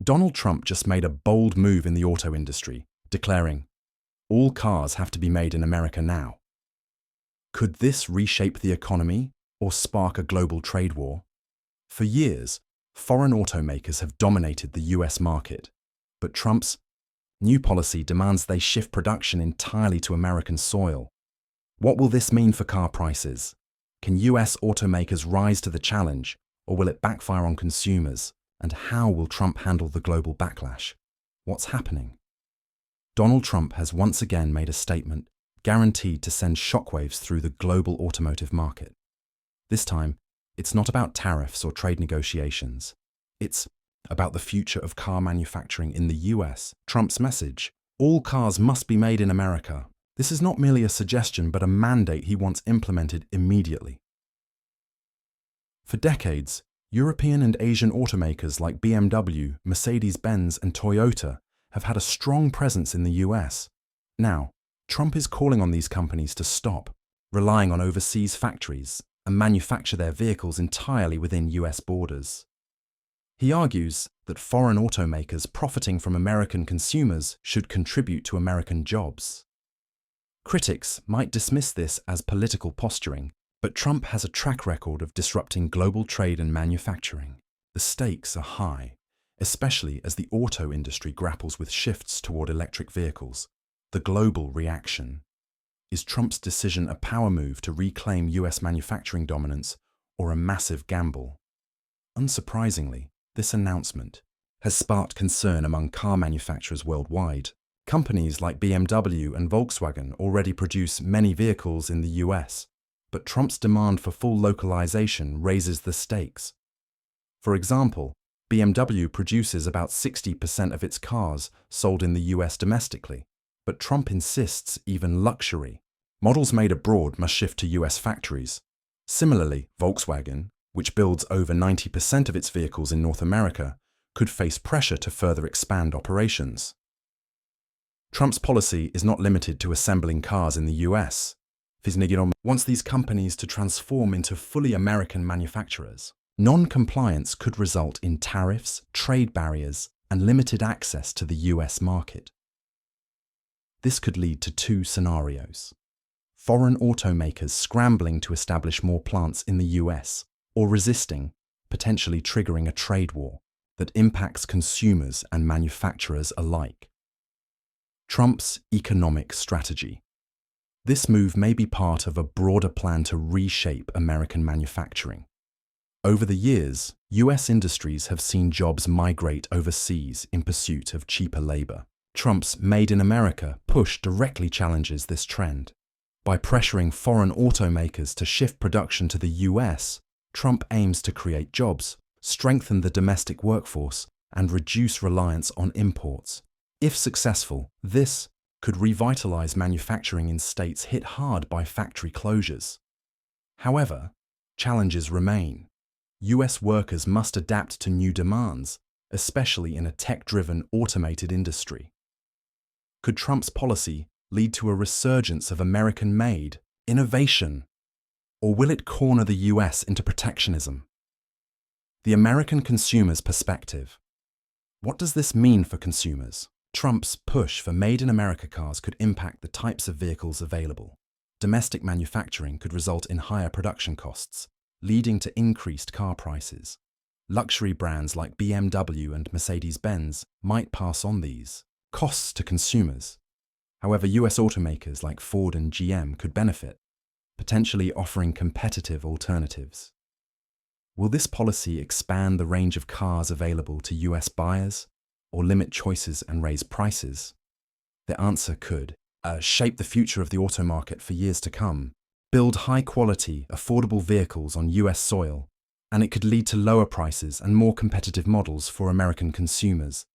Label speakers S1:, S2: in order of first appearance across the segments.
S1: Donald Trump just made a bold move in the auto industry, declaring, "All cars have to be made in America now." Could this reshape the economy or spark a global trade war? For years, foreign automakers have dominated the US market, but Trump's new policy demands they shift production entirely to American soil. What will this mean for car prices? Can US automakers rise to the challenge, or will it backfire on consumers? And how will Trump handle the global backlash? What's happening? Donald Trump has once again made a statement guaranteed to send shockwaves through the global automotive market. This time, it's not about tariffs or trade negotiations. It's about the future of car manufacturing in the US. Trump's message, "All cars must be made in America." This is not merely a suggestion, but a mandate he wants implemented immediately. For decades, European and Asian automakers like BMW, Mercedes-Benz, and Toyota have had a strong presence in the US. Now, Trump is calling on these companies to stop relying on overseas factories and manufacture their vehicles entirely within US borders. He argues that foreign automakers profiting from American consumers should contribute to American jobs. Critics might dismiss this as political posturing, but Trump has a track record of disrupting global trade and manufacturing. The stakes are high, especially as the auto industry grapples with shifts toward electric vehicles. The global reaction. Is Trump's decision a power move to reclaim US manufacturing dominance or a massive gamble? Unsurprisingly, this announcement has sparked concern among car manufacturers worldwide. Companies like BMW and Volkswagen already produce many vehicles in the US, but Trump's demand for full localization raises the stakes. For example, BMW produces about 60% of its cars sold in the US domestically, but Trump insists even luxury models made abroad must shift to US factories. Similarly, Volkswagen, which builds over 90% of its vehicles in North America, could face pressure to further expand operations. Trump's policy is not limited to assembling cars in the US. Fisnigidom wants these companies to transform into fully American manufacturers. Non-compliance could result in tariffs, trade barriers, and limited access to the US market. This could lead to two scenarios: foreign automakers scrambling to establish more plants in the US, or resisting, potentially triggering a trade war that impacts consumers and manufacturers alike. Trump's economic strategy. This move may be part of a broader plan to reshape American manufacturing. Over the years, US industries have seen jobs migrate overseas in pursuit of cheaper labor. Trump's Made in America push directly challenges this trend. By pressuring foreign automakers to shift production to the US, Trump aims to create jobs, strengthen the domestic workforce, and reduce reliance on imports. If successful, this could revitalize manufacturing in states hit hard by factory closures. However, challenges remain. US workers must adapt to new demands, especially in a tech-driven automated industry. Could Trump's policy lead to a resurgence of American-made innovation, or will it corner the US into protectionism? The American consumer's perspective. What does this mean for consumers? Trump's push for Made in America cars could impact the types of vehicles available. Domestic manufacturing could result in higher production costs, leading to increased car prices. Luxury brands like BMW and Mercedes-Benz might pass on these costs to consumers. However, US automakers like Ford and GM could benefit, potentially offering competitive alternatives. Will this policy expand the range of cars available to US buyers, or limit choices and raise prices? The answer could shape the future of the auto market for years to come, build high-quality, affordable vehicles on US soil, and it could lead to lower prices and more competitive models for American consumers.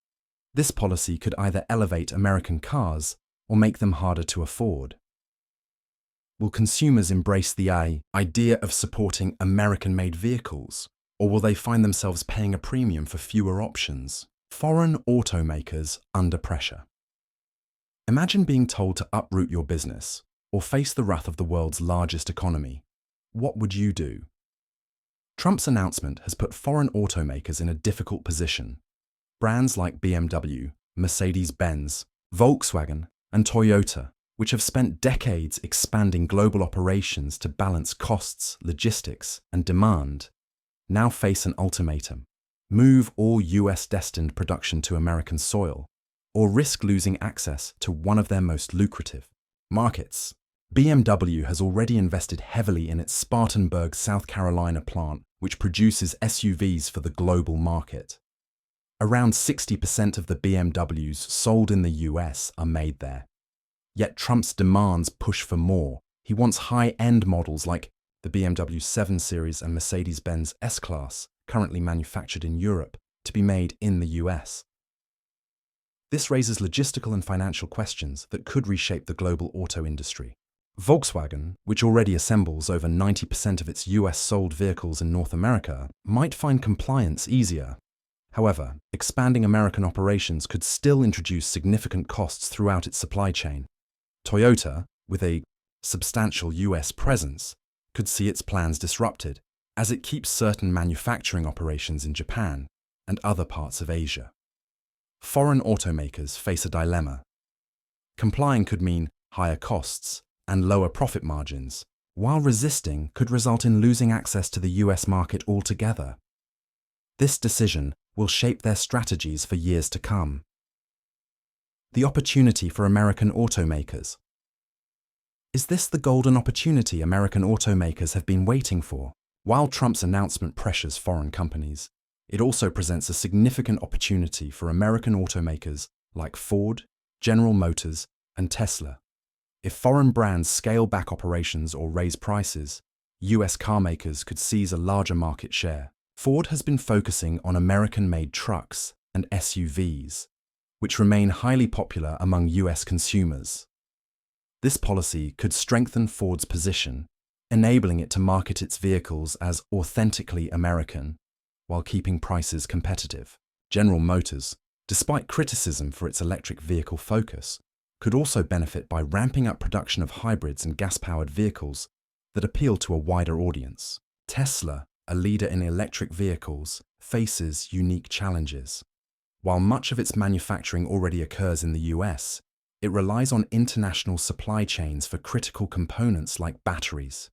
S1: This policy could either elevate American cars or make them harder to afford. Will consumers embrace the idea of supporting American-made vehicles, or will they find themselves paying a premium for fewer options? Foreign automakers under pressure. Imagine being told to uproot your business or face the wrath of the world's largest economy. What would you do? Trump's announcement has put foreign automakers in a difficult position. Brands like BMW, Mercedes-Benz, Volkswagen, and Toyota, which have spent decades expanding global operations to balance costs, logistics, and demand, now face an ultimatum: move all US-destined production to American soil, or risk losing access to one of their most lucrative markets. BMW has already invested heavily in its Spartanburg, South Carolina plant, which produces SUVs for the global market. Around 60% of the BMWs sold in the US are made there. Yet Trump's demands push for more. He wants high-end models like the BMW 7 Series and Mercedes-Benz S-Class, currently manufactured in Europe, to be made in the US. This raises logistical and financial questions that could reshape the global auto industry. Volkswagen, which already assembles over 90% of its US sold vehicles in North America, might find compliance easier. However, expanding American operations could still introduce significant costs throughout its supply chain. Toyota, with a substantial US presence, could see its plans disrupted, as it keeps certain manufacturing operations in Japan and other parts of Asia. Foreign automakers face a dilemma. Complying could mean higher costs and lower profit margins, while resisting could result in losing access to the US market altogether. This decision will shape their strategies for years to come. The opportunity for American automakers. Is this the golden opportunity American automakers have been waiting for? While Trump's announcement pressures foreign companies, it also presents a significant opportunity for American automakers like Ford, General Motors, and Tesla. If foreign brands scale back operations or raise prices, US carmakers could seize a larger market share. Ford has been focusing on American-made trucks and SUVs, which remain highly popular among US consumers. This policy could strengthen Ford's position, enabling it to market its vehicles as authentically American while keeping prices competitive. General Motors, despite criticism for its electric vehicle focus, could also benefit by ramping up production of hybrids and gas-powered vehicles that appeal to a wider audience. Tesla, a leader in electric vehicles, faces unique challenges. While much of its manufacturing already occurs in the US, it relies on international supply chains for critical components like batteries.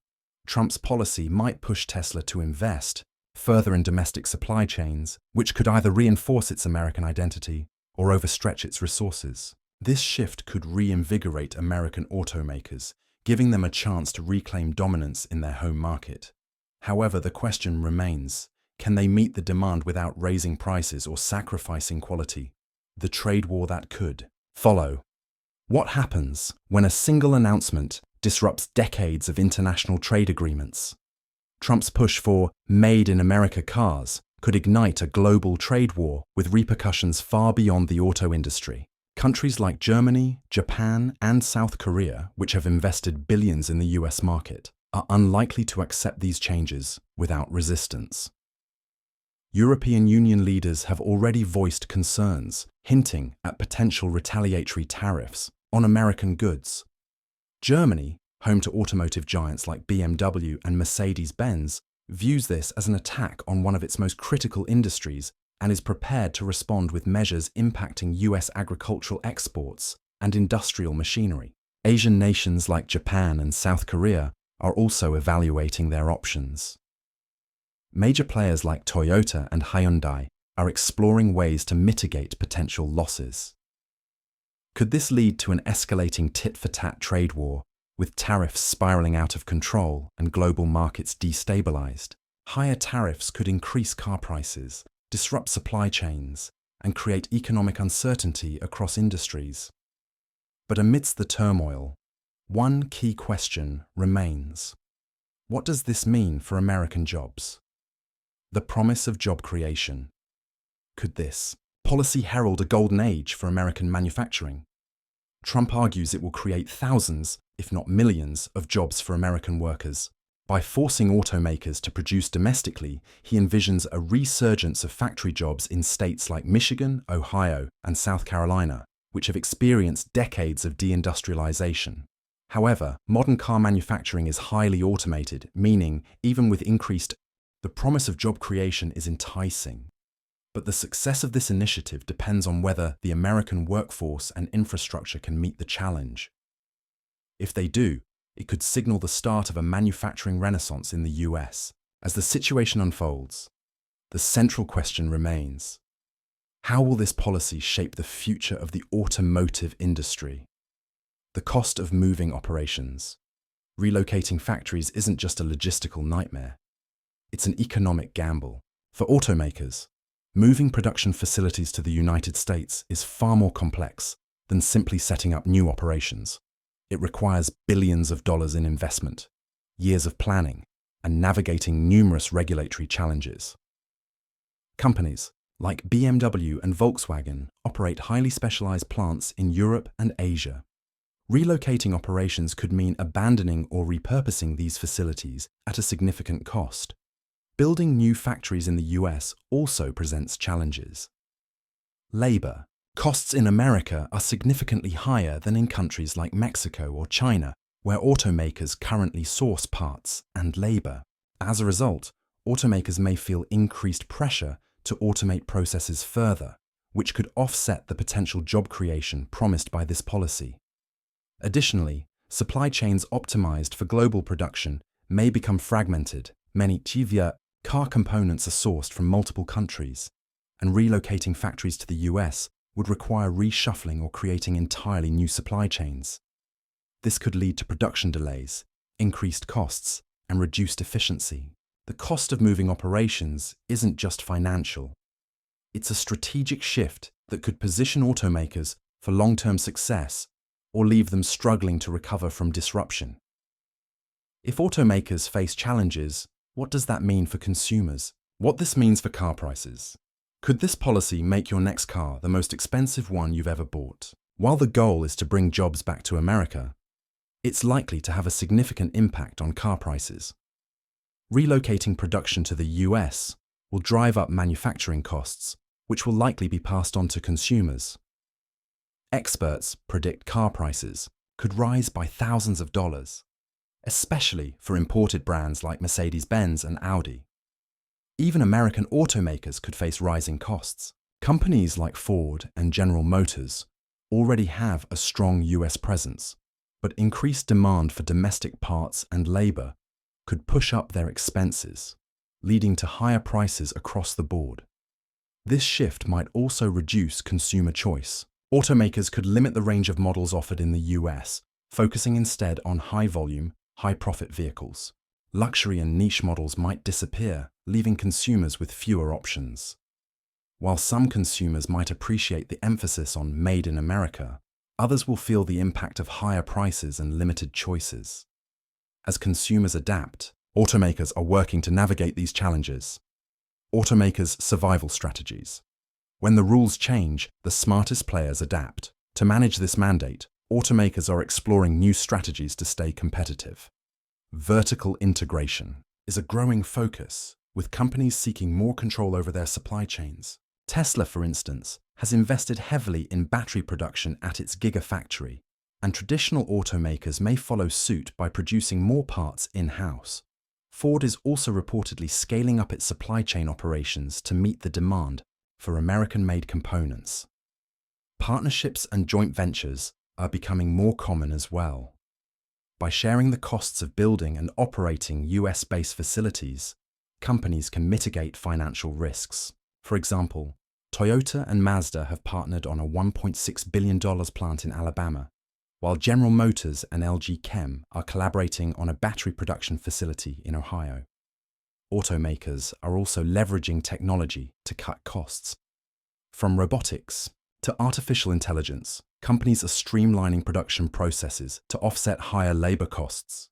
S1: Trump's policy might push Tesla to invest further in domestic supply chains, which could either reinforce its American identity or overstretch its resources. This shift could reinvigorate American automakers, giving them a chance to reclaim dominance in their home market. However, the question remains, can they meet the demand without raising prices or sacrificing quality? The trade war that could follow. What happens when a single announcement disrupts decades of international trade agreements? Trump's push for Made in America cars could ignite a global trade war with repercussions far beyond the auto industry. Countries like Germany, Japan, and South Korea, which have invested billions in the US market, are unlikely to accept these changes without resistance. European Union leaders have already voiced concerns, hinting at potential retaliatory tariffs on American goods. Germany, home to automotive giants like BMW and Mercedes-Benz, views this as an attack on one of its most critical industries and is prepared to respond with measures impacting US agricultural exports and industrial machinery. Asian nations like Japan and South Korea are also evaluating their options. Major players like Toyota and Hyundai are exploring ways to mitigate potential losses. Could this lead to an escalating tit-for-tat trade war, with tariffs spiraling out of control and global markets destabilized? Higher tariffs could increase car prices, disrupt supply chains, and create economic uncertainty across industries. But amidst the turmoil, one key question remains. What does this mean for American jobs? The promise of job creation. Could this policy herald a golden age for American manufacturing? Trump argues it will create thousands, if not millions, of jobs for American workers. By forcing automakers to produce domestically, he envisions a resurgence of factory jobs in states like Michigan, Ohio, and South Carolina, which have experienced decades of deindustrialization. However, modern car manufacturing is highly automated, meaning, even with the promise of job creation is enticing. But the success of this initiative depends on whether the American workforce and infrastructure can meet the challenge. If they do, it could signal the start of a manufacturing renaissance in the US. As the situation unfolds, the central question remains: how will this policy shape the future of the automotive industry? The cost of moving operations. Relocating factories isn't just a logistical nightmare. It's an economic gamble. For automakers, moving production facilities to the United States is far more complex than simply setting up new operations. It requires billions of dollars in investment, years of planning, and navigating numerous regulatory challenges. Companies like BMW and Volkswagen operate highly specialized plants in Europe and Asia. Relocating operations could mean abandoning or repurposing these facilities at a significant cost. Building new factories in the US also presents challenges. Labor. Costs in America are significantly higher than in countries like Mexico or China, where automakers currently source parts and labor. As a result, automakers may feel increased pressure to automate processes further, which could offset the potential job creation promised by this policy. Additionally, supply chains optimized for global production may become fragmented. Many car components are sourced from multiple countries, and relocating factories to the US would require reshuffling or creating entirely new supply chains. This could lead to production delays, increased costs, and reduced efficiency. The cost of moving operations isn't just financial. It's a strategic shift that could position automakers for long-term success or leave them struggling to recover from disruption. If automakers face challenges, what does that mean for consumers? What this means for car prices? Could this policy make your next car the most expensive one you've ever bought? While the goal is to bring jobs back to America, it's likely to have a significant impact on car prices. Relocating production to the US will drive up manufacturing costs, which will likely be passed on to consumers. Experts predict car prices could rise by thousands of dollars, especially for imported brands like Mercedes-Benz and Audi. Even American automakers could face rising costs. Companies like Ford and General Motors already have a strong US presence, but increased demand for domestic parts and labor could push up their expenses, leading to higher prices across the board. This shift might also reduce consumer choice. Automakers could limit the range of models offered in the US, focusing instead on high-volume, high-profit vehicles. Luxury and niche models might disappear, leaving consumers with fewer options. While some consumers might appreciate the emphasis on Made in America, others will feel the impact of higher prices and limited choices. As consumers adapt, automakers are working to navigate these challenges. Automakers' survival strategies. When the rules change, the smartest players adapt. To manage this mandate, automakers are exploring new strategies to stay competitive. Vertical integration is a growing focus, with companies seeking more control over their supply chains. Tesla, for instance, has invested heavily in battery production at its Gigafactory, and traditional automakers may follow suit by producing more parts in-house. Ford is also reportedly scaling up its supply chain operations to meet the demand for American-made components. Partnerships and joint ventures are becoming more common as well. By sharing the costs of building and operating US-based facilities, companies can mitigate financial risks. For example, Toyota and Mazda have partnered on a $1.6 billion plant in Alabama, while General Motors and LG Chem are collaborating on a battery production facility in Ohio. Automakers are also leveraging technology to cut costs. From robotics to artificial intelligence, companies are streamlining production processes to offset higher labor costs.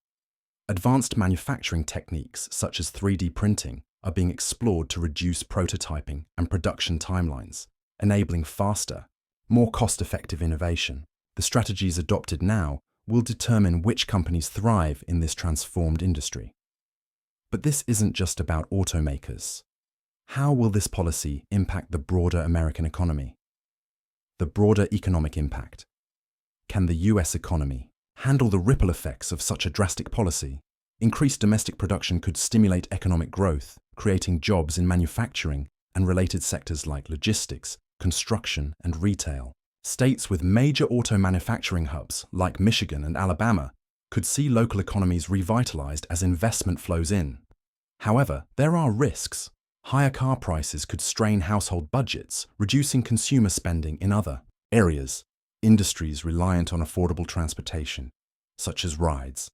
S1: Advanced manufacturing techniques such as 3D printing are being explored to reduce prototyping and production timelines, enabling faster, more cost-effective innovation. The strategies adopted now will determine which companies thrive in this transformed industry. But this isn't just about automakers. How will this policy impact the broader American economy? The broader economic impact. Can the US economy handle the ripple effects of such a drastic policy? Increased domestic production could stimulate economic growth, creating jobs in manufacturing and related sectors like logistics, construction, and retail. States with major auto manufacturing hubs, like Michigan and Alabama, could see local economies revitalized as investment flows in. However, there are risks. Higher car prices could strain household budgets, reducing consumer spending in other areas. Industries reliant on affordable transportation, such as rides,